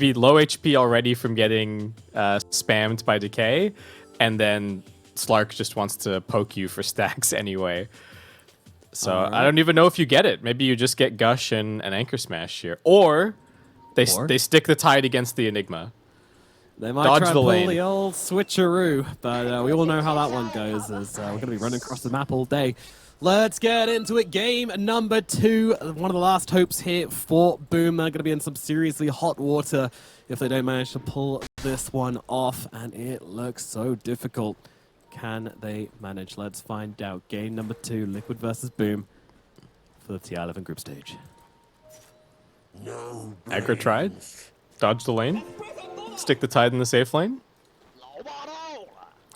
be low HP already from getting spammed by Decay, and then Slark just wants to poke you for stacks anyway. So I don't even know if you get it. Maybe you just get Gush and an Anchor Smash here. Or they stick the Tide against the Enigma. They might try and pull the old switcheroo, but we all know how that one goes, as we're going to be running across the map all day. Let's get into it. Game number 2. One of the last hopes here for Boom. They're going to be in some seriously hot water if they don't manage to pull this one off, and it looks so difficult. Can they manage? Let's find out. Game number 2, Liquid versus Boom for the TI11 group stage. Aggro tried. Dodge the lane. Stick the Tide in the safe lane.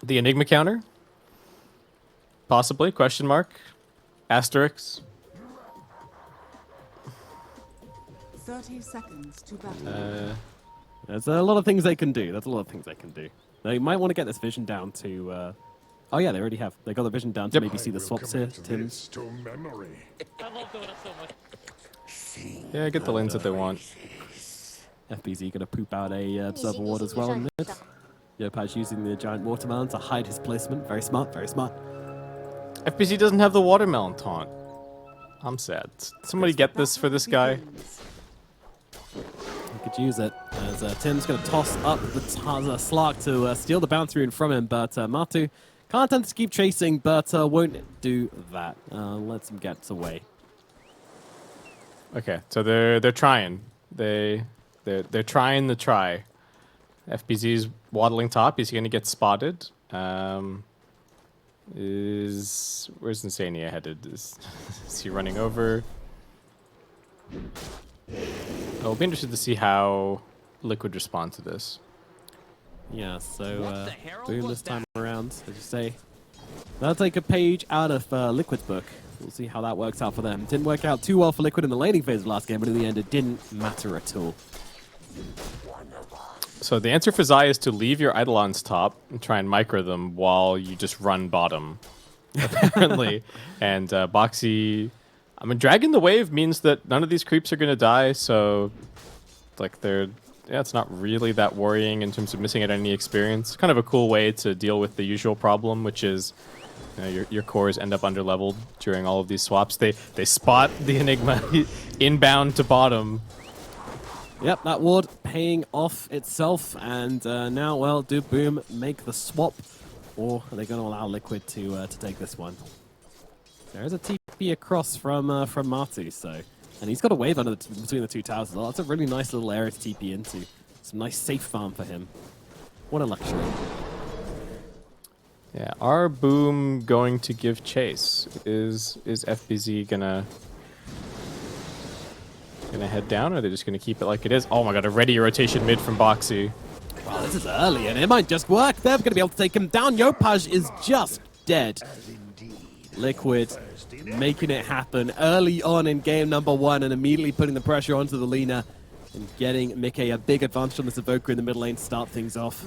The Enigma counter. Possibly, question mark. Asterix. 30 seconds to battle. There's a lot of things they can do. They might want to get this vision down to... oh yeah, they already have. They got the vision down to maybe see the swaps here. Tim's. Yeah, get the lanes that they want. FBZ gonna poop out a observer ward as well in mid. Yopaj using the giant watermelon to hide his placement. Very smart, very smart. FBZ doesn't have the watermelon taunt. I'm sad. Somebody get this for this guy. He could use it, as Tim's gonna toss up the Slark to steal the bounce rune from him, but Matu can't attempt to keep chasing, but won't do that. Lets him get away. Okay, so they're trying. They're trying the try. FBZ's waddling top. He's going to get spotted. Where's Insania headed? Is he running over? I'll be interested to see how Liquid respond to this. Yeah, so Boom this time around, as you say. They'll take a page out of Liquid's book. We'll see how that works out for them. Didn't work out too well for Liquid in the laning phase of last game, but in the end it didn't matter at all. So the answer for Zai is to leave your Eidolons top and try and micro them while you just run bottom, apparently. And Boxy... I mean, dragging the wave means that none of these creeps are going to die, so... Like, they're... Yeah, it's not really that worrying in terms of missing out any experience. Kind of a cool way to deal with the usual problem, which is... You know, your cores end up underleveled during all of these swaps. They spot the Enigma inbound to bottom. Yep, that ward paying off itself, and now, well, do Boom make the swap, or are they going to allow Liquid to take this one? There is a TP across from Martu, so, and he's got a wave under between the two towers as well. That's a really nice little area to TP into. Some nice safe farm for him. What a luxury. Yeah, are Boom going to give chase? Is FBZ gonna head down, or are they just gonna keep it like it is? Oh my god, a ready rotation mid from Boxy. Wow, this is early, and it might just work. They're gonna be able to take him down. Yopaj is just dead. Liquid making it happen early on in game number 1 and immediately putting the pressure onto the Lina and getting Mickey a big advantage on this Evoker in the mid lane to start things off.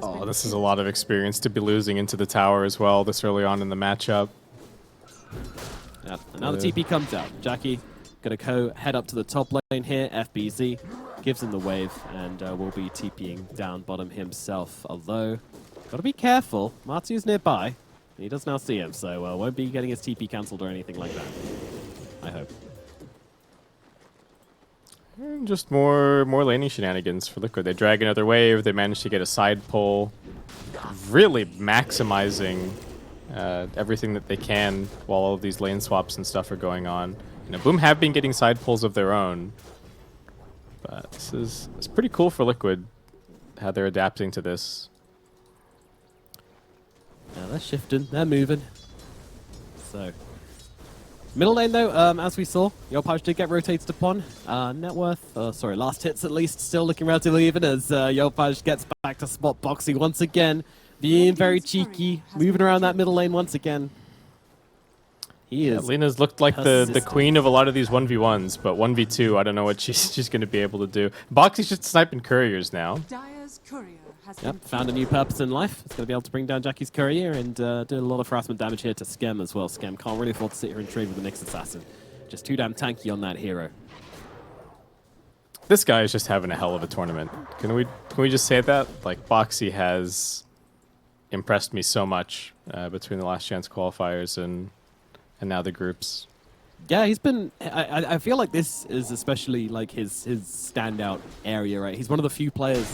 Oh, this is a lot of experience to be losing into the tower as well this early on in the matchup. Yep, and now the TP comes out. Jackie gonna go head up to the top lane here. FBZ gives him the wave and will be TPing down bottom himself. Although, gotta be careful. Martu's nearby. He does now see him, so won't be getting his TP cancelled or anything like that. I hope. And just more laning shenanigans for Liquid. They drag another wave. They manage to get a side pull, really maximizing everything that they can while all of these lane swaps and stuff are going on. You know, Boom have been getting side pulls of their own, but it's pretty cool for Liquid how they're adapting to this. Now they're shifting, they're moving. So, middle lane though, as we saw, Yopaj did get rotated upon. Net worth, last hits at least, still looking relatively even as Yopaj gets back to spot Boxy once again. Being very cheeky, moving around that middle lane once again. He is Lina's looked like the queen of a lot of these 1v1s, but 1v2, I don't know what she's going to be able to do. Boxy's just sniping couriers now. Yep, found a new purpose in life. It's going to be able to bring down Jackie's courier and do a lot of harassment damage here to Skem as well. Skem can't really afford to sit here and trade with the next assassin. Just too damn tanky on that hero. This guy is just having a hell of a tournament. Can we just say that? Like, Boxy has impressed me so much between the last chance qualifiers and now the groups. Yeah, he's been. I feel like this is especially like his standout area, right? He's one of the few players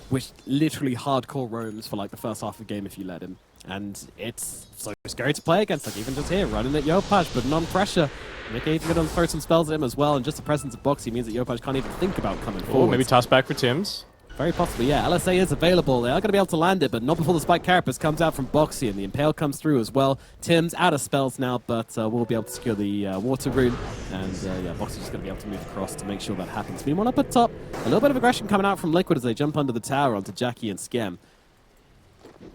which literally hardcore roams for like the first half of the game if you let him. And it's so scary to play against, like even just here, running at Yopaj, putting on pressure. Mickey even going to throw some spells at him as well, and just the presence of Boxy means that Yopaj can't even think about coming forward. Maybe toss back for Tims. Very possibly, yeah. LSA is available. They are going to be able to land it, but not before the Spike Carapace comes out from Boxy, and the Impale comes through as well. Tim's out of spells now, but we'll be able to secure the Water Rune, and yeah, Boxy's just going to be able to move across to make sure that happens. Meanwhile, up at top, a little bit of aggression coming out from Liquid as they jump under the tower onto Jackie and Skem.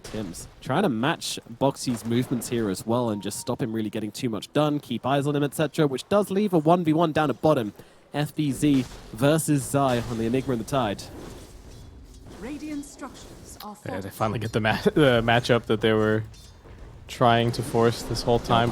Tims trying to match Boxy's movements here as well and just stop him really getting too much done, keep eyes on him, etc., which does leave a 1v1 down at bottom. FBZ versus Zai on the Enigma and the Tide. Radiant structures are Yeah, they finally get the matchup that they were trying to force this whole time.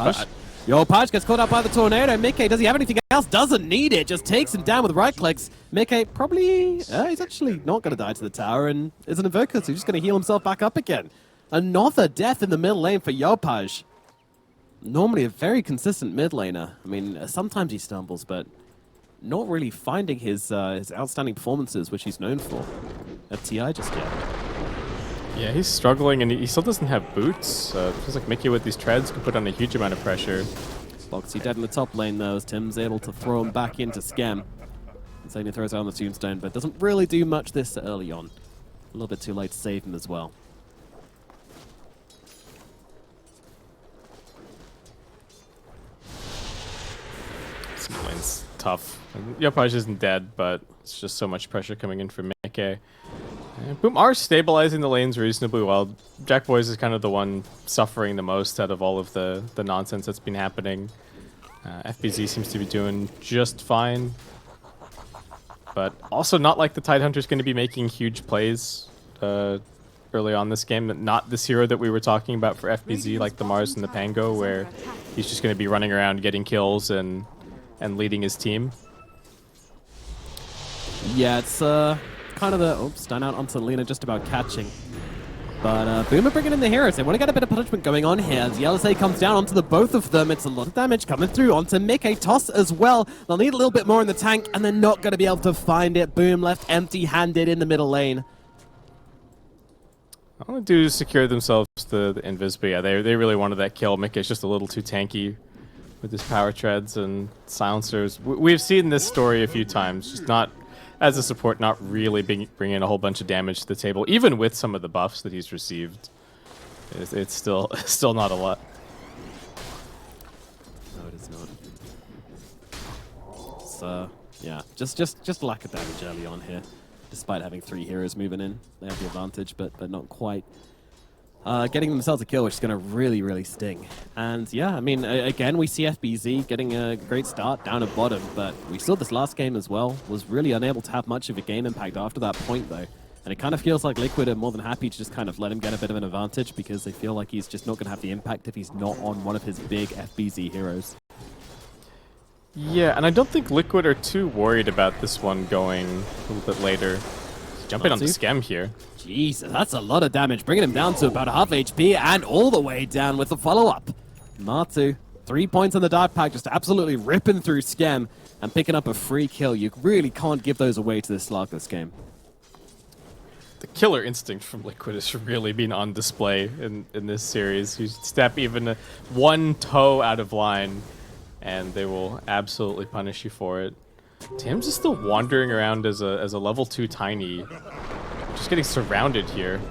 Yopaj gets caught up by the tornado. Mickey, does he have anything else? Doesn't need it. Just takes him down with right clicks. Mickey probably... he's actually not going to die to the tower and is an Invoker, so he's just going to heal himself back up again. Another death in the middle lane for Yopaj. Normally a very consistent mid laner. I mean, sometimes he stumbles, but not really finding his outstanding performances, which he's known for at TI just yet. Yeah, he's struggling, and he still doesn't have boots. It feels like Mickey with these treads can put on a huge amount of pressure. Boxy dead in the top lane, though, as Tim's able to throw him back into Skem. Insane throws out on the tombstone, but doesn't really do much this early on. A little bit too late to save him as well. This lane's tough. Yopaj isn't dead, but it's just so much pressure coming in from Mickey. Boom are stabilizing the lanes reasonably well. Jack Boys is kind of the one suffering the most out of all of the nonsense that's been happening. FBZ seems to be doing just fine. But also not like the Tidehunter's going to be making huge plays early on this game. Not this hero that we were talking about for FBZ, like the Mars and the Pango, where he's just going to be running around getting kills and leading his team. Yeah, it's kind of the... Oops, down out onto Lena, just about catching. But Boom are bringing in the heroes. They want to get a bit of punishment going on here. As the LSA comes down onto the both of them. It's a lot of damage coming through onto Mickey. Toss as well. They'll need a little bit more in the tank, and they're not going to be able to find it. Boom left empty-handed in the middle lane. All they do is secure themselves the invis, but yeah, they really wanted that kill. Mickey's just a little too tanky with his power treads and silencers. We've seen this story a few times, just not... as a support, not really bringing a whole bunch of damage to the table, even with some of the buffs that he's received. It's still not a lot. No, it is not. It's, yeah, just lack of damage early on here. Despite having 3 heroes moving in, they have the advantage, but not quite. Getting themselves a kill, which is going to really, really sting. And yeah, I mean, again, we see FBZ getting a great start down at bottom, but we saw this last game as well, was really unable to have much of a game impact after that point, though. And it kind of feels like Liquid are more than happy to just kind of let him get a bit of an advantage because they feel like he's just not going to have the impact if he's not on one of his big FBZ heroes. Yeah, and I don't think Liquid are too worried about this one going a little bit later. Jumping on the Skem here. Jesus, that's a lot of damage, bringing him down to about half HP and all the way down with the follow-up. Matu, 3 points on the dive pack, just absolutely ripping through Skem and picking up a free kill. You really can't give those away to this Slark this game. The killer instinct from Liquid has really been on display in this series. You step even one toe out of line, and they will absolutely punish you for it. Tim's is still wandering around as a level 2 tiny. Just getting surrounded here.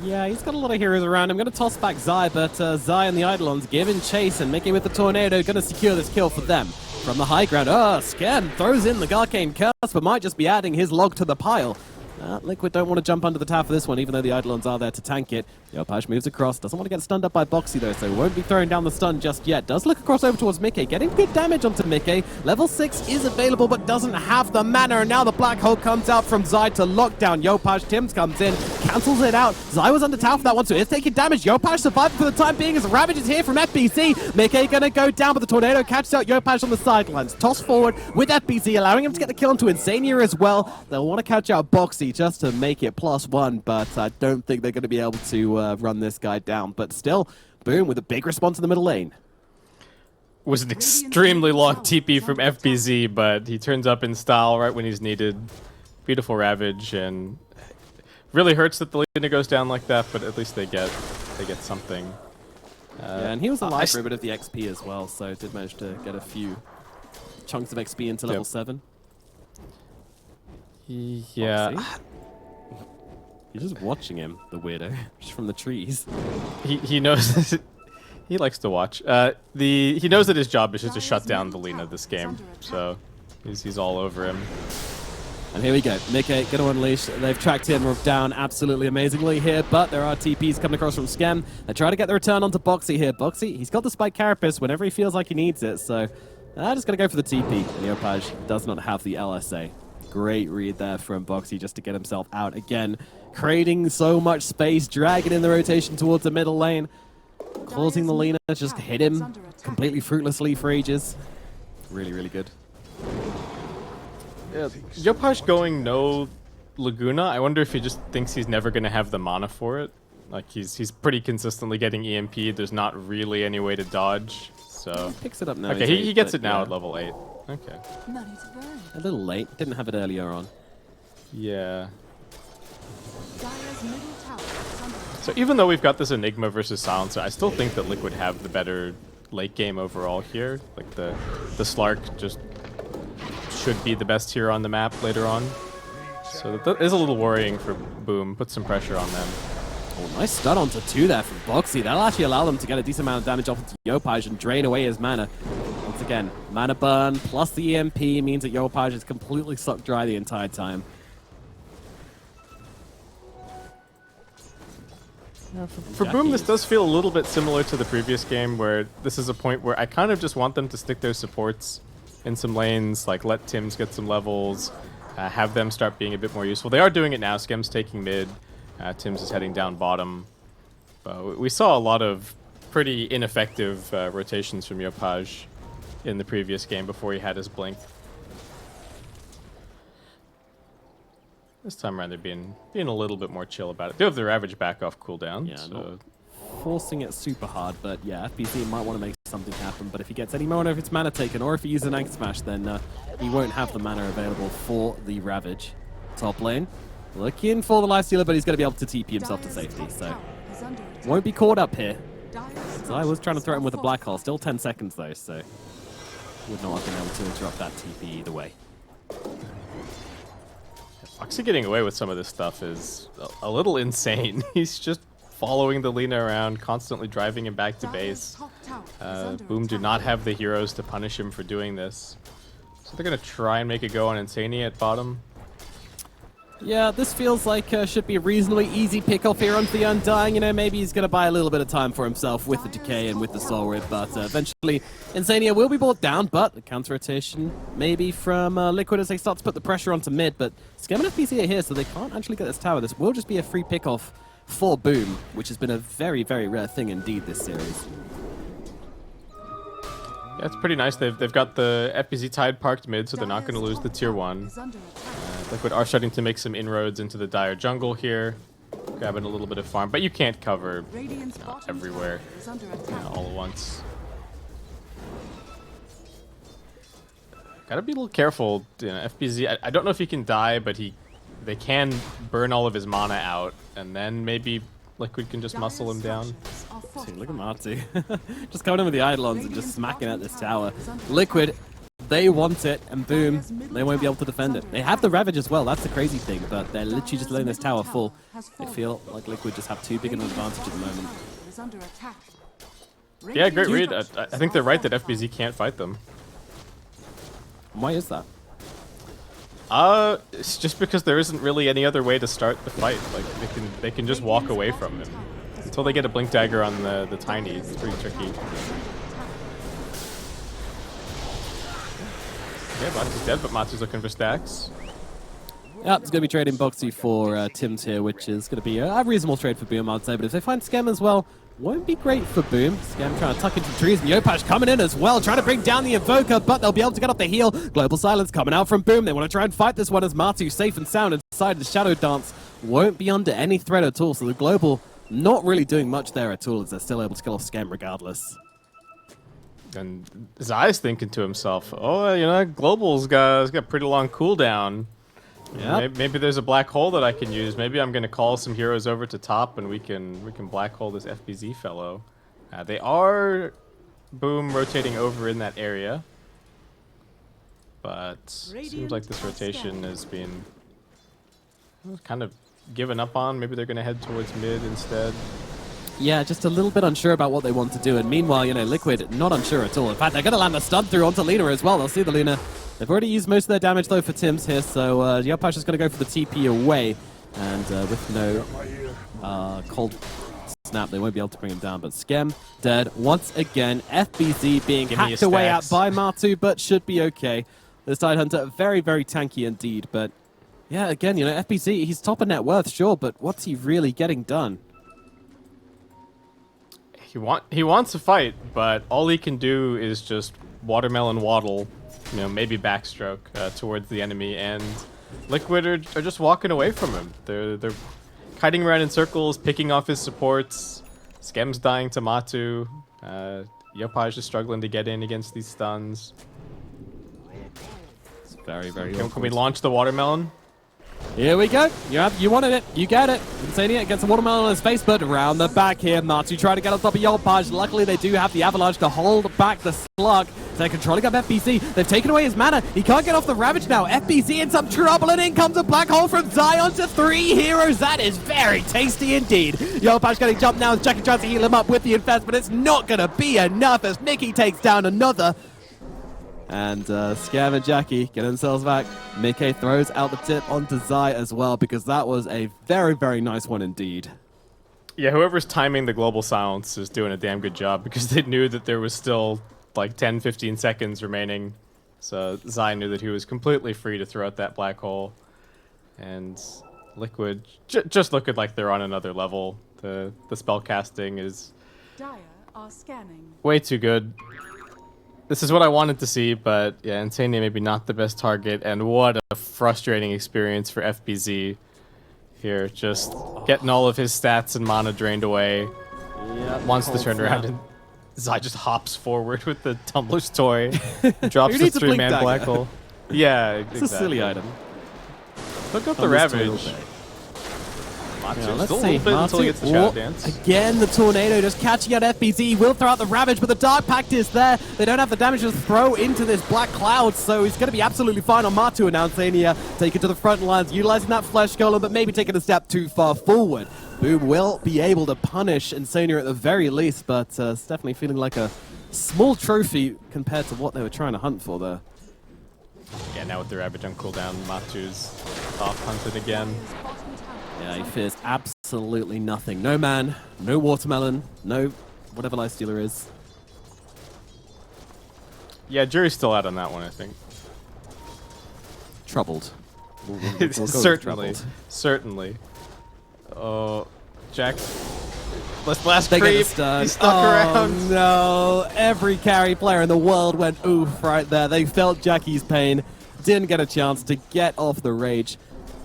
Yeah, he's got a lot of heroes around. I'm going to toss back Zai, but Zai and the Eidolons giving chase and Mickey with the tornado. Going to secure this kill for them. From the high ground, Skem throws in the Garcane Curse, but might just be adding his log to the pile. Liquid don't want to jump under the tower for this one, even though the Eidolons are there to tank it. Yopaj moves across, doesn't want to get stunned up by Boxy though, so won't be throwing down the stun just yet. Does look across over towards Mickey, getting good damage onto Mickey. Level 6 is available, but doesn't have the mana, and now the Black Hole comes out from Zai to lock down Yopaj. Tims comes in, cancels it out. Zai was under tower for that one, so it's taking damage. Yopaj surviving for the time being as Ravage is here from FBC. Mickey gonna go down, but the Tornado catches out Yopaj on the sidelines. Toss forward with FBC, allowing him to get the kill onto Insania as well. They'll want to catch out Boxy just to make it +1, but I don't think they're going to be able to run this guy down. But still, Boom with a big response in the middle lane. Was an extremely long TP from FBZ, but he turns up in style right when he's needed. Beautiful Ravage, and really hurts that the Lina goes down like that, but at least they get something. Yeah, and he was alive for a bit of the XP as well, so did manage to get a few chunks of XP into level 7. Yeah. Boxy. You're just watching him, the weirdo, just from the trees. He knows. He likes to watch. He knows that his job is just to shut down the Lina this game, so he's all over him. And here we go. Mickey going to unleash. They've tracked him down absolutely amazingly here, but there are TPs coming across from Skem. They try to get the return onto Boxy here. Boxy, he's got the Spike Carapace whenever he feels like he needs it, so I'm just going to go for the TP. Yopaj does not have the LSA. Great read there from Boxy just to get himself out again. Creating so much space, dragging in the rotation towards the middle lane. Causing the Lina to just hit him completely fruitlessly for ages. Really, really good. Yeah, Yopaj going no Laguna. I wonder if he just thinks he's never going to have the mana for it. Like he's pretty consistently getting EMP'd. There's not really any way to dodge. So he picks it up now. Okay, he gets it now at level 8. Okay. A little late. Didn't have it earlier on. Yeah. So even though we've got this Enigma versus Silencer, I still think that Liquid have the better late game overall here. Like the Slark just should be the best hero on the map later on. So that is a little worrying for Boom. Put some pressure on them. Oh, nice stun onto 2 there from Boxy. That'll actually allow them to get a decent amount of damage off into Yopaj and drain away his mana. Once again, mana burn plus the EMP means that Yopaj is completely sucked dry the entire time. For Boom, this does feel a little bit similar to the previous game, where this is a point where I kind of just want them to stick their supports in some lanes, like let Tims get some levels, have them start being a bit more useful. They are doing it now. Skem's taking mid. Tims is heading down bottom. We saw a lot of pretty ineffective rotations from Yopaj in the previous game before he had his blink. This time around, they're being a little bit more chill about it. They have the Ravage back off cooldown. Yeah, so. not forcing it super hard, but yeah, FBC might want to make something happen. But if he gets any more of its mana taken, or if he uses an Anchor Smash, then he won't have the mana available for the Ravage. Top lane, looking for the Lifestealer, but he's going to be able to TP himself to safety, so won't be caught up here. So I was trying to throw him with a Black Hole. Still 10 seconds though, so would not have been able to interrupt that TP either way. Foxy getting away with some of this stuff is a little insane. He's just following the Lina around, constantly driving him back to base. Boom do not have the heroes to punish him for doing this. So they're going to try and make a go on Insania at bottom. Yeah, this feels like should be a reasonably easy pick-off here onto the Undying. You know, maybe he's going to buy a little bit of time for himself with the Decay and with the Soul Rip, but eventually Insania will be brought down, but the counter-rotation maybe from Liquid as they start to put the pressure onto mid, but Skem and FBC are here, so they can't actually get this tower. This will just be a free pick-off for Boom, which has been a very, very rare thing indeed this series. Yeah, it's pretty nice. They've got the FBZ Tide parked mid, so they're not going to lose the tier 1. Liquid are starting to make some inroads into the Dire jungle here, grabbing a little bit of farm, but you can't cover everywhere all at once. Gotta be a little careful. You know, FBZ, I don't know if he can die, but they can burn all of his mana out, and then maybe Liquid can just muscle him down. See, look at Marty. Just coming in with the Eidolons and just smacking at this tower. Liquid, they want it, and Boom, they won't be able to defend it. They have the Ravage as well, that's the crazy thing, but they're literally just letting this tower full. They feel like Liquid just have too big an advantage at the moment. Yeah, great read. I think they're right that FBZ can't fight them. Why is that? It's just because there isn't really any other way to start the fight. Like they can just walk away from him until they get a blink dagger on the tiny. It's pretty tricky. Yeah, Matsu's dead, but Matsu's looking for stacks. Yep, it's going to be trading Boxy for Tim's here, which is going to be a reasonable trade for Boom, I'd say. But if they find Scam as well, won't be great for Boom. Scam trying to tuck into the trees, and Yopaj coming in as well, trying to bring down the Invoker, but they'll be able to get off the heal. Global Silence coming out from Boom. They want to try and fight this one as Matsu, safe and sound inside the Shadow Dance, won't be under any threat at all. So the Global not really doing much there at all, as they're still able to kill off Scam regardless. And Zai's thinking to himself, oh, you know, Global's got pretty long cooldown. Yeah. Maybe there's a black hole that I can use. Maybe I'm gonna call some heroes over to top, and we can black hole this FBZ fellow. They are Boom rotating over in that area, but seems like this rotation has been kind of given up on. Maybe they're gonna head towards mid instead. Yeah, just a little bit unsure about what they want to do. And meanwhile, you know, Liquid not unsure at all. In fact, they're going to land a stun through onto Luna as well. They'll see the Luna. They've already used most of their damage, though, for Tim's here. So Yopash is going to go for the TP away. And with no cold snap, they won't be able to bring him down. But Skem dead once again. FBZ being hacked away at by Matu, but should be okay. This Tidehunter, very, very tanky indeed. But yeah, again, you know, FBZ, he's top of net worth, sure. But what's he really getting done? He wants to fight, but all he can do is just watermelon waddle, you know, maybe backstroke towards the enemy, and Liquid are just walking away from him. They're kiting around in circles, picking off his supports. Skem's dying to Matu. Yopaj is struggling to get in against these stuns. It's very, very Can we launch the watermelon? Here we go. You wanted it. You get it. Insania gets a watermelon on his face, but around the back here, Natsu trying to get on top of Yolpaj. Luckily, they do have the Avalanche to hold back the Slug. They're controlling up FBZ. They've taken away his mana. He can't get off the Ravage now. FBZ in some trouble, and in comes a black hole from Zion to 3 heroes. That is very tasty indeed. Yolpaj getting jumped now as Jackie tries to heal him up with the Infest, but it's not going to be enough as Mickey takes down another. And Scam and Jackie get themselves back. Mickey throws out the tip onto Zai as well, because that was a very, very nice one indeed. Yeah, whoever's timing the global silence is doing a damn good job, because they knew that there was still like 10-15 seconds remaining. So Zai knew that he was completely free to throw out that black hole. And Liquid just looking like they're on another level. The spell casting is Dire are scanning. way too good. This is what I wanted to see, but yeah, Insania maybe not the best target, and what a frustrating experience for FBZ here. Just getting all of his stats and mana drained away. Yep, Wants to turn around, and Zai just hops forward with the Tumbler's toy, drops the 3-man black hole. Yeah, it's a silly item. Look up the Ravage. Yeah, let's still see. a little bit until he gets the Shadow Dance. Again, the Tornado just catching out FBZ. Will throw out the Ravage, but the Dark Pact is there. They don't have the damage to throw into this Black Cloud, so he's going to be absolutely fine on Matu. And Insania taken to the front lines, utilizing that Flesh Golem, but maybe taking a step too far forward. Boom will be able to punish Insania at the very least, but it's definitely feeling like a small trophy compared to what they were trying to hunt for there. Yeah, now with the Ravage on cooldown, Matu's off hunted again. Yeah, he fears absolutely nothing. No man, no watermelon, no whatever Lifestealer is. Yeah, jury's still out on that one, I think. Troubled. We'll Certainly. Certainly. Oh, Jack. Last they creep. get the stun. He's stuck around. No, every carry player in the world went oof right there. They felt Jackie's pain. Didn't get a chance to get off the rage.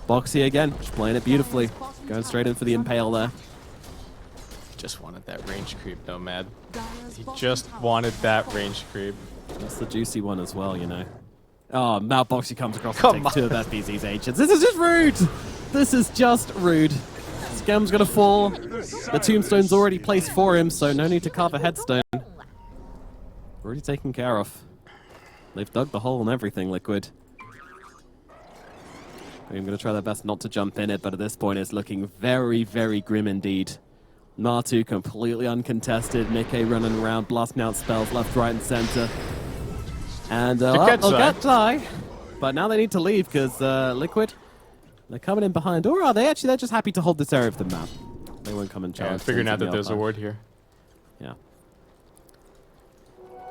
Boxy again, just playing it beautifully. Going straight in for the impale there. Just wanted that range creep, Nomad. He just wanted that range creep. That's the juicy one as well, you know. Oh, now Boxy comes across and takes 2 of FBZ's agents. This is just rude! This is just rude. Scam's gonna fall. The tombstone's already placed for him, so no need to carve a headstone. Already taken care of. They've dug the hole and everything, Liquid. I'm going to try their best not to jump in it, but at this point it's looking very, very grim indeed. Natu completely uncontested. Mickey running around, blasting out spells left, right, and center. And they'll get Zai. but now they need to leave because Liquid, they're coming in behind. Or are they? Actually, they're just happy to hold this area of the map. They won't come and challenge. Yeah, figuring out that there's a ward here. Yeah.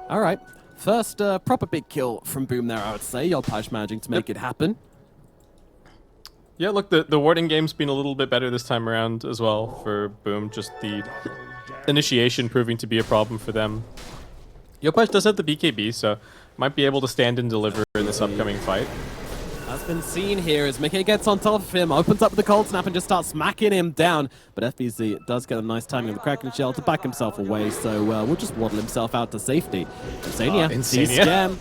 All right. First proper big kill from Boom there, I would say. Yopaj managing to make it happen. Yeah, look, the warding game's been a little bit better this time around as well for Boom. Just the initiation proving to be a problem for them. Yopaj does have the BKB, so might be able to stand and deliver in this upcoming fight. Has been seen here as Mickey gets on top of him, opens up with the cold snap and just starts smacking him down. But FBZ does get a nice timing of the Kraken Shell to back himself away, so we'll just waddle himself out to safety. Insania sees Scam.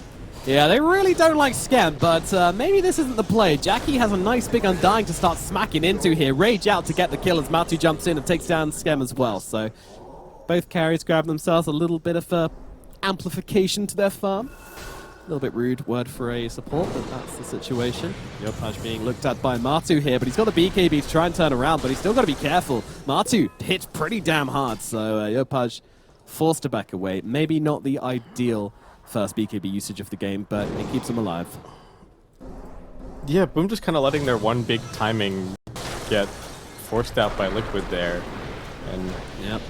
Yeah, they really don't like Scam, but maybe this isn't the play. Jackie has a nice big Undying to start smacking into here. Rage out to get the kill as Matu jumps in and takes down Scam as well. So both carries grab themselves a little bit of amplification to their farm. A little bit rude word for a support, but that's the situation. Yopaj being looked at by Matu here, but he's got the BKB to try and turn around, but he's still got to be careful. Matu hits pretty damn hard, so Yopaj forced to back away. Maybe not the ideal first BKB usage of the game, but it keeps him alive. Yeah, Boom just kind of letting their one big timing get forced out by Liquid there. And yep.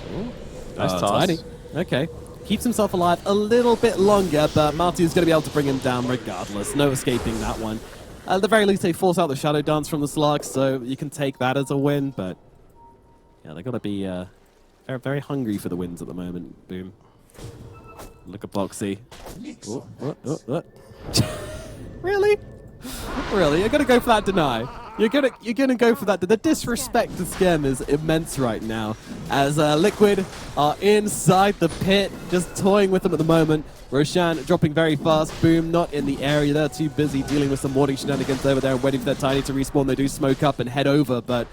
Nice toss. Tiny. Okay. Keeps himself alive a little bit longer, but Matu's going to be able to bring him down regardless. No escaping that one. At the very least, they force out the Shadow Dance from the Slug, so you can take that as a win, but yeah, they've got to be very, very hungry for the wins at the moment. Boom. Look at Boxy. Oh. Really? Really? You're going to go for that deny? You're gonna go for that. The disrespect to Scam is immense right now, as Liquid are inside the pit, just toying with them at the moment. Roshan dropping very fast. Boom not in the area. They're too busy dealing with some warding shenanigans over there and waiting for their Tiny to respawn. They do smoke up and head over, but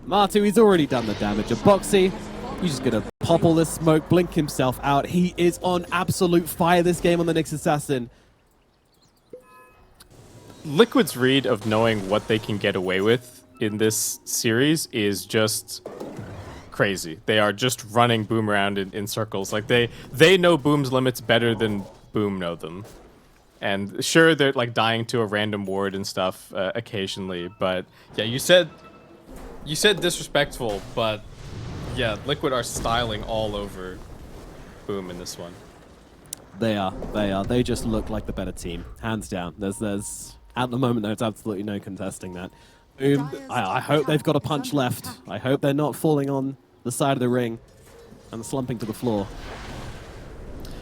Matu, he's already done the damage. And Boxy, he's just gonna pop all this smoke, blink himself out. He is on absolute fire this game on the Nyx Assassin. Liquid's read of knowing what they can get away with in this series is just crazy. They are just running Boom around in circles. Like they know Boom's limits better than Boom know them. And sure, they're like dying to a random ward and stuff occasionally, but yeah, you said disrespectful, but yeah, Liquid are styling all over Boom in this one. They are. They just look like the better team, hands down. There's at the moment, there's absolutely no contesting that. Boom. I hope they've got a punch left. I hope they're not falling on the side of the ring and slumping to the floor.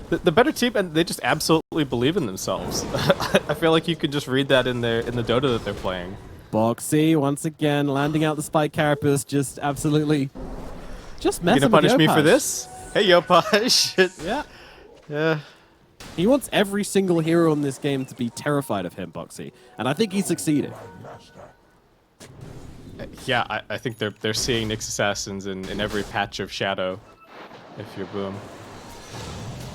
The better team, and they just absolutely believe in themselves. I feel like you could just read that in the Dota that they're playing. Boxy once again landing out the spike carapace, just absolutely just messing You gonna punish with me for this? Hey, Yopaj. Yeah. Yeah. He wants every single hero in this game to be terrified of him, Boxy, and I think he succeeded. Yeah, I think they're seeing Nyx Assassins in every patch of Shadow, if you're Boom.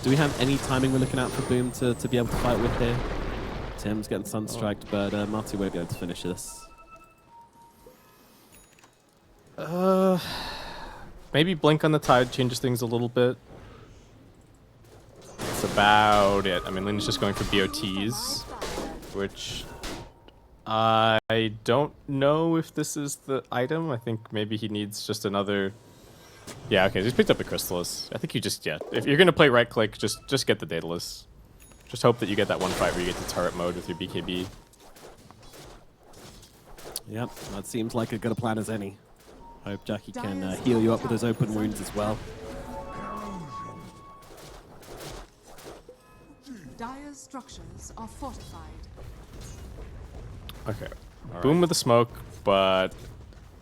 Do we have any timing we're looking at for Boom to be able to fight with here? Tim's getting sunstriked, but Matu won't be able to finish this. Maybe Blink on the Tide changes things a little bit. That's about it. I mean, Lynn's just going for BOTs, which I don't know if this is the item. I think maybe he needs just another... Yeah, okay, he's picked up the Chrysalis. I think you just, yeah, if you're going to play right-click, just get the Daedalus. Just hope that you get that one fight where you get to turret mode with your BKB. Yep, that seems like as good a plan as any. Hope Jackie can heal you up with those open wounds as well. Dire's structures are fortified. Okay, Boom with the smoke, but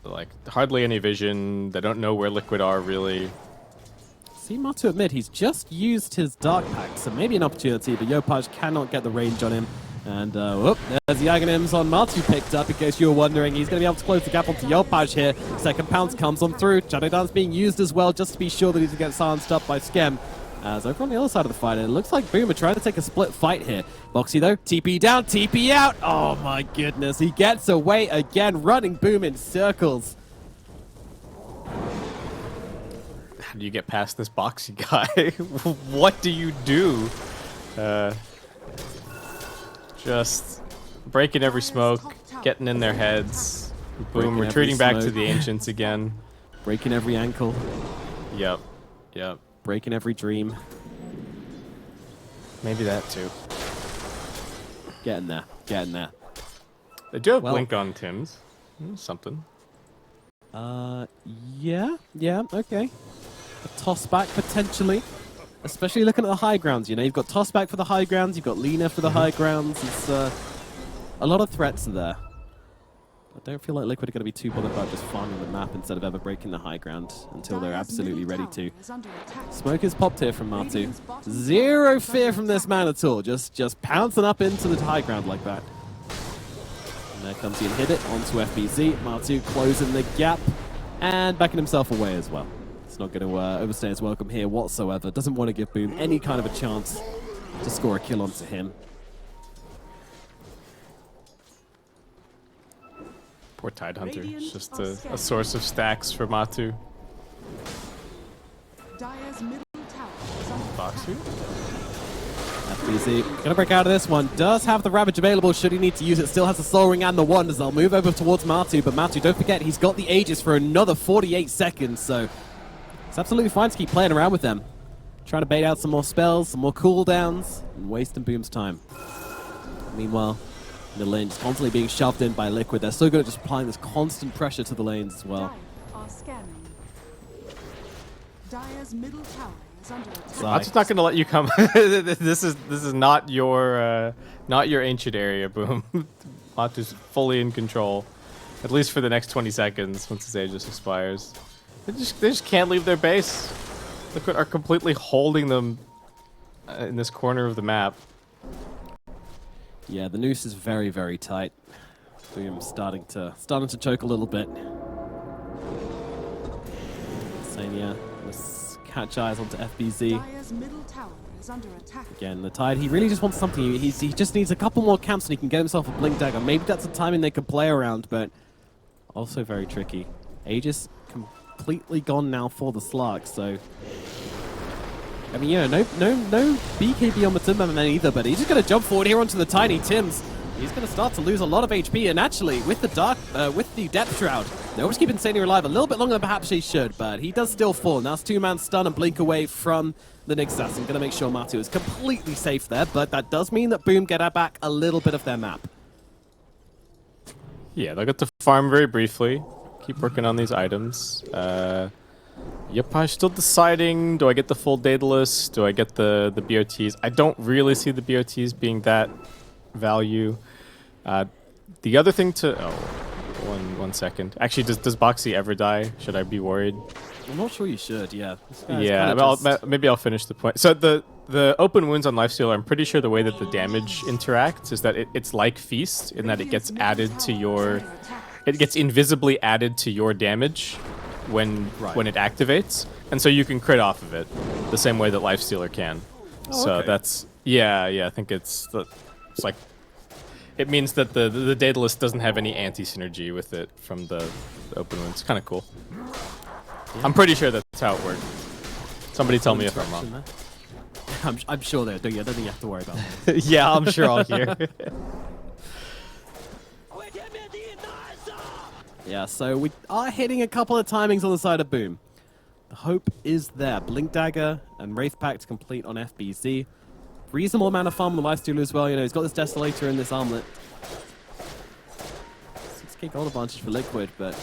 like hardly any vision. They don't know where Liquid are really. Seem not to admit he's just used his Dark Pact, so maybe an opportunity, but Yopaj cannot get the range on him. And whoop, there's the Aghanims on Matu picked up, in case you were wondering. He's going to be able to close the gap onto Yopaj here. Second pounce comes on through. Shadow Dance being used as well, just to be sure that he's going to get silenced up by Skem. As over on the other side of the fight, it looks like Boom are trying to take a split fight here. Boxy though, TP down, TP out. Oh my goodness, he gets away again, running Boom in circles. How do you get past this Boxy guy? What do you do? Just breaking every smoke, getting in their heads. Boom, retreating back to the Ancients again. Breaking every ankle. Yep. Breaking every dream. Maybe that too. Getting there. They do have Blink on Tim's. Something. Yeah, okay. A toss back potentially. Especially looking at the high grounds, you know, you've got toss back for the high grounds, you've got Lina for the high grounds. It's a lot of threats there. I don't feel like Liquid are going to be too bothered about just farming the map instead of ever breaking the high ground until they're absolutely ready to. Smoke is popped here from Matu. Zero fear from this man at all. Just pouncing up into the high ground like that. And there comes the inhibit onto FBZ. Matu closing the gap and backing himself away as well. It's not going to overstay his welcome here whatsoever. Doesn't want to give Boom any kind of a chance to score a kill onto him. Poor Tidehunter. It's just a source of stacks for Matu. Boxer? FBZ gonna break out of this one. Does have the Ravage available should he need to use it. Still has the Soul Ring and the Wand as they'll move over towards Matu. But Matu, don't forget, he's got the Aegis for another 48 seconds. So it's absolutely fine to keep playing around with them. Trying to bait out some more spells, some more cooldowns, and wasting Boom's time. Meanwhile, the lane just constantly being shoved in by Liquid. They're so good at just applying this constant pressure to the lanes as well. Dire's middle tower is under attack. I'm just not going to let you come. This is not your ancient area, Boom. Matu's fully in control, at least for the next 20 seconds once his Aegis expires. They just can't leave their base. Liquid are completely holding them in this corner of the map. Yeah, the noose is very, very tight. Boom starting to choke a little bit. Sania, let's catch eyes onto FBZ. Dire's middle tower is under attack. Again, the Tide, he really just wants something. He just needs a couple more camps and he can get himself a Blink Dagger. Maybe that's a timing they could play around, but also very tricky. Aegis completely gone now for the Slark, so I mean, yeah, no BKB on the Timberman either, but he's just going to jump forward here onto the Tiny Tims. He's going to start to lose a lot of HP, and actually, with the Depth Shroud, they always keep Insania alive a little bit longer than perhaps he should, but he does still fall. Now it's two-man stun and blink away from the Nyx Assassin. Going to make sure Matu is completely safe there, but that does mean that Boom get back a little bit of their map. Yeah, they'll get to farm very briefly. Keep working on these items. Yep, I'm still deciding, do I get the full Daedalus? Do I get the BOTs? I don't really see the BOTs being that value. The other thing to... Oh, one second. Actually, does Boxy ever die? Should I be worried? I'm not sure you should, yeah. Yeah, maybe I'll finish the point. So the open wounds on Lifestealer, I'm pretty sure the way that the damage interacts is that it's like Feast, in that it gets added to your... It gets invisibly added to your damage when it activates, and so you can crit off of it the same way that Lifestealer can. Oh, so okay. that's I think it's like it means that the Daedalus doesn't have any anti-synergy with it from the open wounds. Kind of cool. Yeah. I'm pretty sure that's how it works. Somebody tell me if I'm wrong. I'm sure they do. I don't think you have to worry about it. Yeah, I'm sure I'll hear. Yeah, so we are hitting a couple of timings on the side of Boom. The hope is there. Blink Dagger and Wraith Pact complete on FBZ. Reasonable amount of farm on the Lifestealer as well. You know, he's got this Desolator and this Armlet. 6k gold advantage for Liquid, but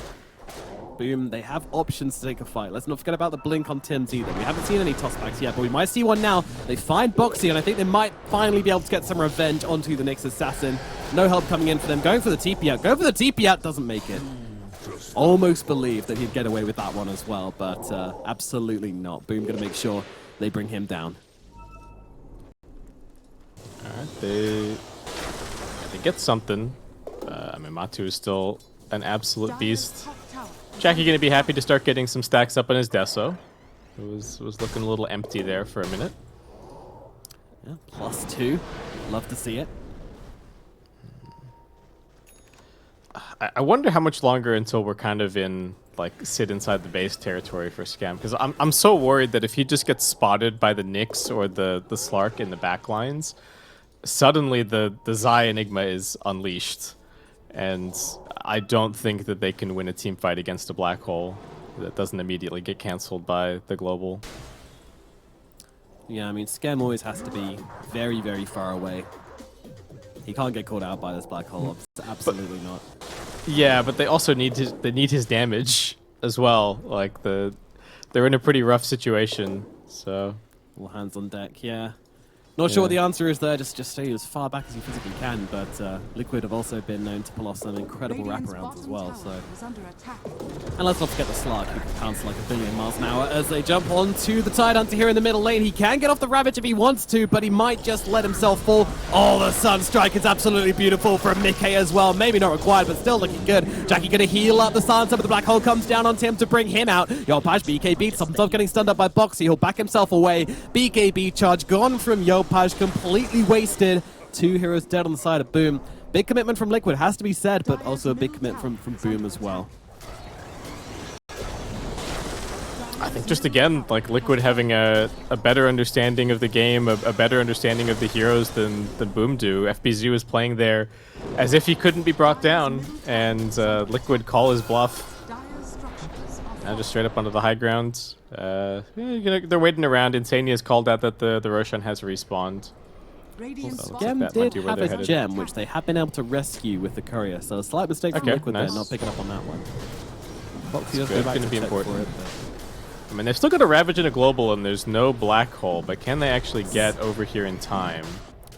Boom, they have options to take a fight. Let's not forget about the Blink on Tim's either. We haven't seen any tossbacks yet, but we might see one now. They find Boxy, and I think they might finally be able to get some revenge onto the Nyx Assassin. No help coming in for them. Going for the TP out. Go for the TP out, doesn't make it. Almost believed that he'd get away with that one as well, but absolutely not. Boom going to make sure they bring him down. Alright, they get something. I mean, Matu is still an absolute beast. Jackie going to be happy to start getting some stacks up on his Deso. It was looking a little empty there for a minute. Yeah, +2. Love to see it. I wonder how much longer until we're kind of in, like, sit inside the base territory for Scam. Because I'm so worried that if he just gets spotted by the Nyx or the Slark in the back lines, suddenly the Zai Enigma is unleashed, and I don't think that they can win a team fight against a black hole that doesn't immediately get cancelled by the global. Yeah, I mean, Skem always has to be very, very far away. He can't get caught out by this black hole. Absolutely not. Yeah, but they also need his damage as well. Like they're in a pretty rough situation. So all hands on deck. Yeah. Not sure what the answer is there. Just stay as far back as you physically can. But Liquid have also been known to pull off some incredible wraparounds as well. So, and let's not forget the Slark, who can pounce like 1 billion miles an hour as they jump onto the Tidehunter here in the middle lane. He can get off the Ravage if he wants to, but he might just let himself fall. Oh, the Sunstrike is absolutely beautiful from Mickey as well. Maybe not required, but still looking good. Jackie gonna heal up the Silencer, but the black hole comes down onto him to bring him out. Yopaj, BKB, himself getting stunned up by Boxy. He'll back himself away. BKB charge gone from Yopaj, completely wasted. 2 heroes dead on the side of Boom. Big commitment from Liquid, has to be said, but also a big commitment from Boom as well. I think just again, like Liquid having a better understanding of the game, a better understanding of the heroes than Boom do. FBZ was playing there as if he couldn't be brought down, and Liquid call his bluff. Now just straight up onto the high ground. They're waiting around. Insania has called out that the Roshan has respawned. Gem did have a gem, which they have been able to rescue with the courier, so a slight mistake from Liquid there, not picking up on that one. Boxy does go back to check for it, I mean, they've still got a Ravage and a Global, and there's no black hole, but can they actually get over here in time?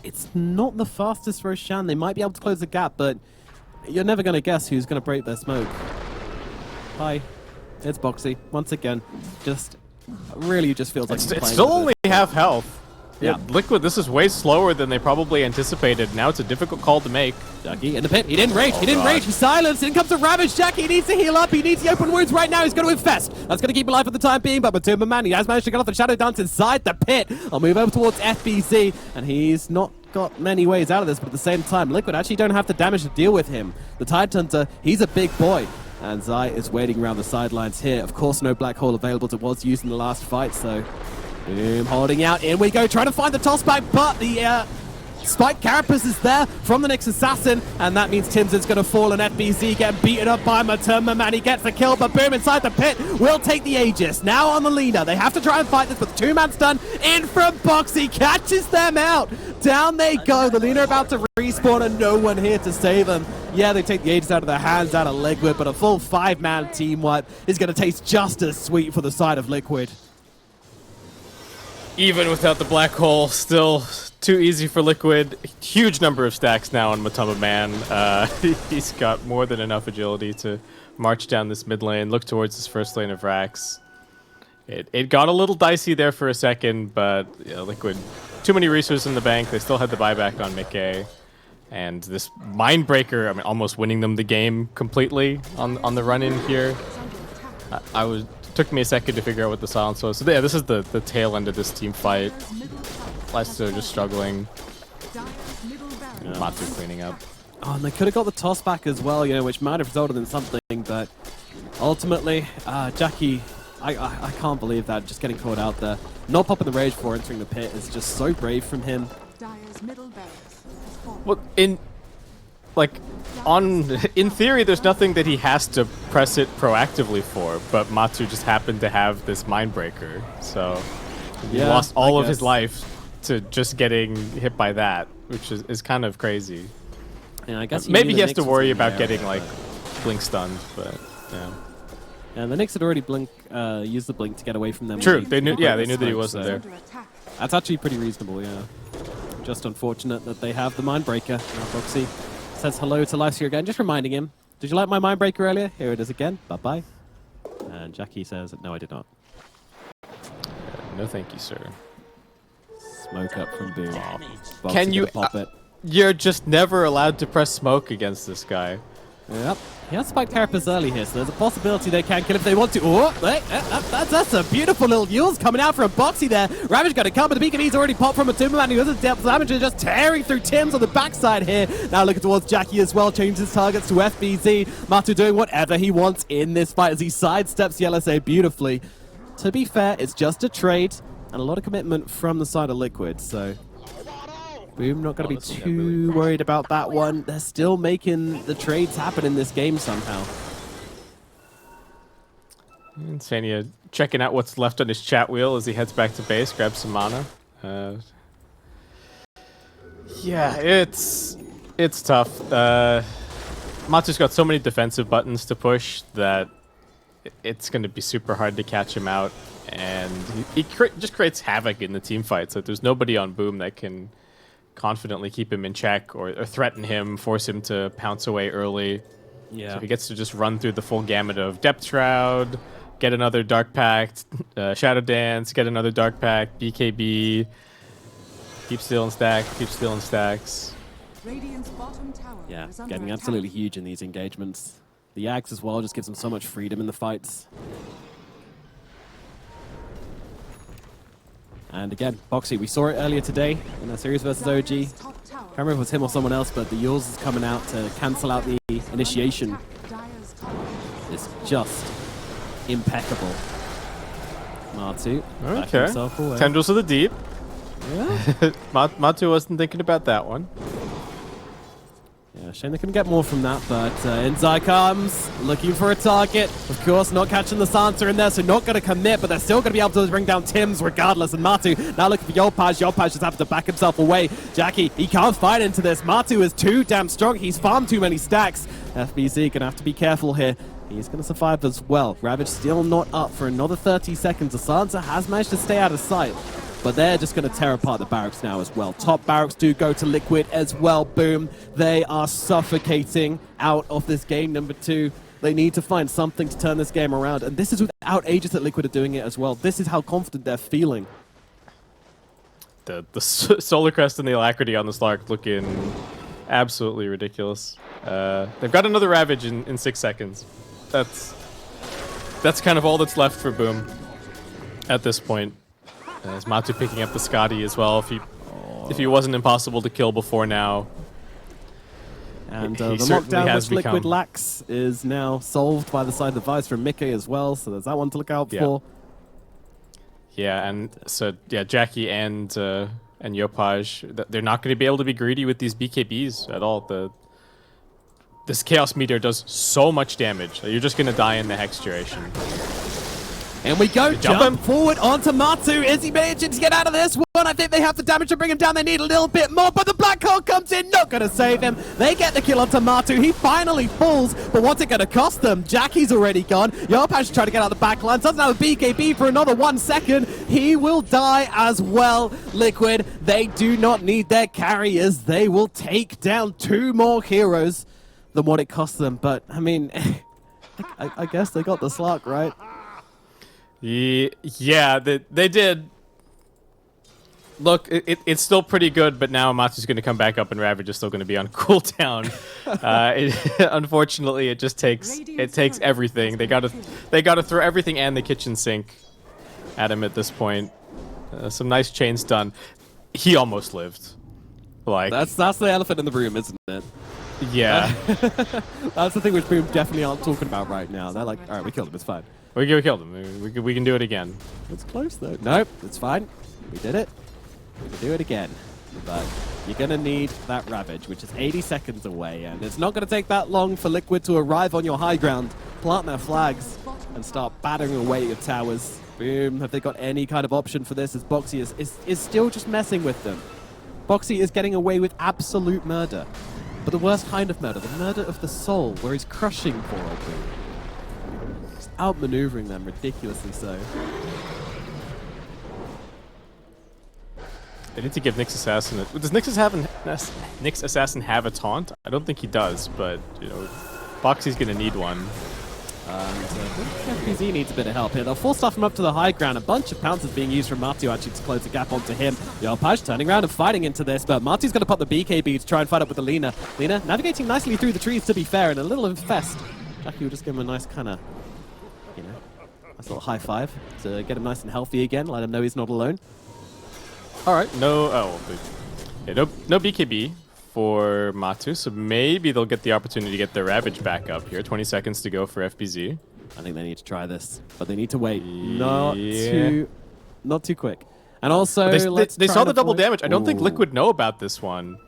It's not the fastest Roshan. They might be able to close the gap, but you're never going to guess who's going to break their smoke. Hi. It's Boxy. Once again, just really just feels like it's still only half health. Yeah, Liquid, this is way slower than they probably anticipated. Now it's a difficult call to make. Jackie in the pit. He didn't rage. He didn't rage. He's silenced. In comes the Ravage. Jackie needs to heal up. He needs the open wounds right now. He's going to infest. That's going to keep him alive for the time being. But Batum Man, he has managed to get off the Shadow Dance inside the pit. I'll move over towards FBZ. And he's not got many ways out of this. But at the same time, Liquid actually don't have the damage to deal with him. The Tidehunter, he's a big boy. And Zai is waiting around the sidelines here. Of course, no black hole available that was used in the last fight, so Boom holding out. In we go, trying to find the toss back, but the Spike Carapace is there from the Nyx Assassin, and that means Timson's going to fall, and FBZ getting beaten up by Materma Man. He gets the kill, but Boom inside the pit will take the Aegis. Now on the leader. They have to try and fight this, but the 2-man stun in from Boxy catches them out. Down they go. The leader about to respawn, and no one here to save them. Yeah, they take the Aegis out of their hands, out of Liquid, but a full 5-man team wipe is going to taste just as sweet for the side of Liquid. Even without the black hole, still too easy for Liquid. Huge number of stacks now on Matama Man. He's got more than enough agility to march down this mid lane, look towards his first lane of Rax. It got a little dicey there for a second, but Liquid, too many resources in the bank. They still had the buyback on Mickey. And this Mindbreaker, I mean, almost winning them the game completely on the run-in here. Took me a second to figure out what the silence was. So yeah, this is the tail end of this team fight. Leicester just struggling. Matsu cleaning up. Oh, and they could have got the toss back as well, which might have resulted in something, but ultimately, Jackie, I can't believe that, just getting caught out there. Not popping the rage before entering the pit is just so brave from him. Well, in theory, there's nothing that he has to press it proactively for, but Matsu just happened to have this Mindbreaker, so he lost all of his life to just getting hit by that, which is kind of crazy. Yeah, I guess maybe he has to worry about getting blink stunned, but yeah. And the Nyx had already used the blink to get away from them. True, they knew. Yeah, they knew that he wasn't there. That's actually pretty reasonable. Yeah, just unfortunate that they have the Mindbreaker. Boxy says hello to Lycia again, just reminding him. Did you like my Mindbreaker earlier? Here it is again. Bye-bye. And Jackie says, no, I did not. No, thank you, sir. Smoke up from Boom. Can you pop it? You're just never allowed to press smoke against this guy. Yep. He has spiked Carapace early here, so there's a possibility they can kill if they want to. Oh, that's a beautiful little Yules coming out from Boxy there. Ravage got to come, but the BKB's already popped from a Timberman who doesn't deal damage, just tearing through Tims on the backside here. Now looking towards Jackie as well, changes his targets to FBZ. Matu doing whatever he wants in this fight as he sidesteps Yellowsay beautifully. To be fair, it's just a trade and a lot of commitment from the side of Liquid, so Boom not going to be Honestly, too worried about that one. They're still making the trades happen in this game somehow. And Sania checking out what's left on his chat wheel as he heads back to base, grabs some mana. Yeah, it's tough. Matu's got so many defensive buttons to push that it's going to be super hard to catch him out. And he just creates havoc in the team fights. So there's nobody on Boom that can confidently keep him in check or threaten him, force him to pounce away early. Yeah. So he gets to just run through the full gamut of Depth Shroud, get another Dark Pact, Shadow Dance, get another Dark Pact, BKB, keep stealing stacks. Radiant's bottom tower Yeah, is under getting attack. absolutely huge in these engagements. The Ags as well just gives them so much freedom in the fights. And again, Boxy, we saw it earlier today in that series versus OG. Dire's top tower Can't remember if it was him or someone else, but the Yules is coming out to cancel out the initiation. Dire's top It's just impeccable. Matu, back Okay. himself away. Tendrils of the Deep. Yeah. Matu wasn't thinking about that one. Yeah, shame they couldn't get more from that, but Inzai comes, looking for a target. Of course, not catching the Sansa in there, so not going to commit, but they're still going to be able to bring down Tims regardless. And Matu now looking for Yopaj. Yopaj just having to back himself away. Jackie, he can't fight into this. Matu is too damn strong. He's farmed too many stacks. FBZ going to have to be careful here. He's going to survive as well. Ravage still not up for another 30 seconds. The Sansa has managed to stay out of sight, but they're just going to tear apart the barracks now as well. Top barracks do go to Liquid as well. Boom. They are suffocating out of this game number 2. They need to find something to turn this game around. And this is without Aegis that Liquid are doing it as well. This is how confident they're feeling. The Solar Crest and the Alacrity on the Slark looking absolutely ridiculous. They've got another Ravage in 6 seconds. That's kind of all that's left for Boom at this point. As Matu picking up the Scotty as well. If he wasn't impossible to kill before now. And He the certainly lockdown has which Liquid become. lacks is now solved by the side device from Mickey as well. So there's that one to look out Yeah. for. Yeah, and so yeah, Jackie and Yopaj, they're not going to be able to be greedy with these BKBs at all. This Chaos Meteor does so much damage that you're just going to die in the Hex duration. And we go Jump him. forward onto Matu. Is he managing to get out of this one? I think they have the damage to bring him down. They need a little bit more, but the Black Hole comes in, not going to save him. They get the kill onto Matu. He finally falls, but what's it going to cost them? Jackie's already gone. Yopaj is trying to get out the back line. Doesn't have a BKB for another 1 second. He will die as well. Liquid, they do not need their carriers. They will take down 2 more heroes than what it cost them. But, I mean, I guess they got the Slark, right? Yeah, they did. Look, it's still pretty good, but now Matu's going to come back up and Ravage is still going to be on cooldown. Unfortunately, it just takes everything. They got to throw everything and the kitchen sink at him at this point. Some nice chains done. He almost lived. Like That's the elephant in the room, isn't it? yeah, That's the thing which Boom definitely aren't talking about right now. They're like, all right, we killed him, it's fine. we killed him. We can do it again. It's close though. Nope, it's fine. We did it. We can do it again. But you're going to need that Ravage, which is 80 seconds away. And it's not going to take that long for Liquid to arrive on your high ground, plant their flags, and start battering away your towers. Boom. Have they got any kind of option for this? As Boxy is still just messing with them. Boxy is getting away with absolute murder. But the worst kind of murder, the murder of the soul, where he's crushing poor old Boom. Just outmaneuvering them ridiculously so. They need to give Nyx Assassin does Nyx Assassin have a taunt? I don't think he does, but you know, Boxy's gonna need one. FPZ needs a bit of help here. They'll full stuff him up to the high ground. A bunch of pounces being used from Matu actually to close the gap onto him. Yopaj turning around and fighting into this, but Matu's going to pop the BKB to try and fight up with the Lina. Lina navigating nicely through the trees, to be fair, and a little infest. Jackie will just give him a nice kind of, you know, nice little high five to get him nice and healthy again, let him know he's not alone. All right, no BKB for Matu, so maybe they'll get the opportunity to get their Ravage back up here. 20 seconds to go for FBZ. I think they need to try this, but they need to wait. Yeah. Not too quick. And also, They saw the double avoid... damage. I don't think Ooh. Liquid know about this one.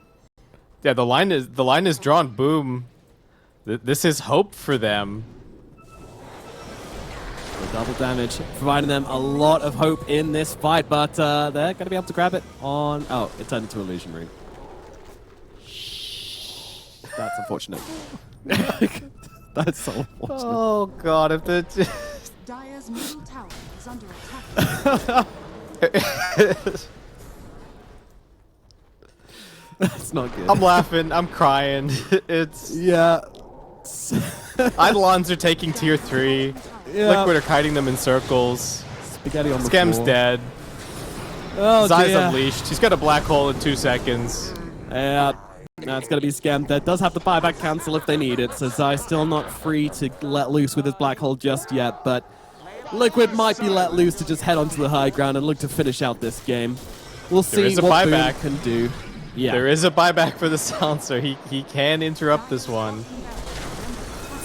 Yeah, the line is drawn. Boom. This is hope for them. The double damage, providing them a lot of hope in this fight, but they're going to be able to grab it on... Oh, it turned into Illusion Rune. That's unfortunate. That's so unfortunate. Oh god, if the Dire's middle tower is under attack. That's not good. I'm laughing. I'm crying. It's Yeah. Eidolons are taking tier 3. Yeah. Liquid are kiting them in circles. Spaghetti on the Scam's floor. dead. Oh, Zai's dear. unleashed. He's got a black hole in 2 seconds. Yeah. That's going to be Scam. That does have the buyback cancel if they need it, so Zai's still not free to let loose with his black hole just yet, but Liquid might be let loose to just head onto the high ground and look to finish out this game. We'll see is a what Boom buyback. can do. Yeah. There is a buyback for the silencer. He can interrupt this one.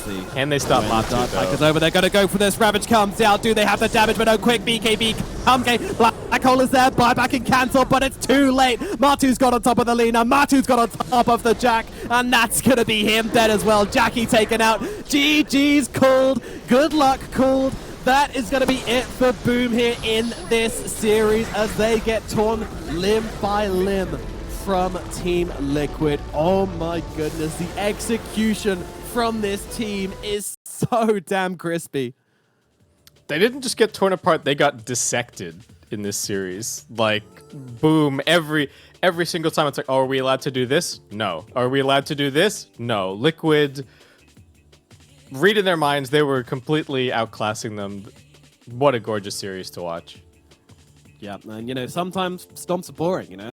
See. Can they stop When the Dark Matu Pack is though? over, they're going to go for this. Ravage comes out. Do they have the damage? But no, quick BKB comes. Black hole is there. Buyback and cancel, but it's too late. Matu's got on top of the Lina. Matu's got on top of the Jack, and that's going to be him dead as well. Jackie taken out. GG's called. Good luck called. That is going to be it for Boom here in this series as they get torn limb by limb from Team Liquid. Oh my goodness, the execution from this team is so damn crispy. They didn't just get torn apart, they got dissected in this series. Like, boom, every single time it's like, oh, are we allowed to do this? No. Are we allowed to do this? No. Liquid, reading their minds, they were completely outclassing them. What a gorgeous series to watch. Yeah, and you know, sometimes Stomps are boring, you know?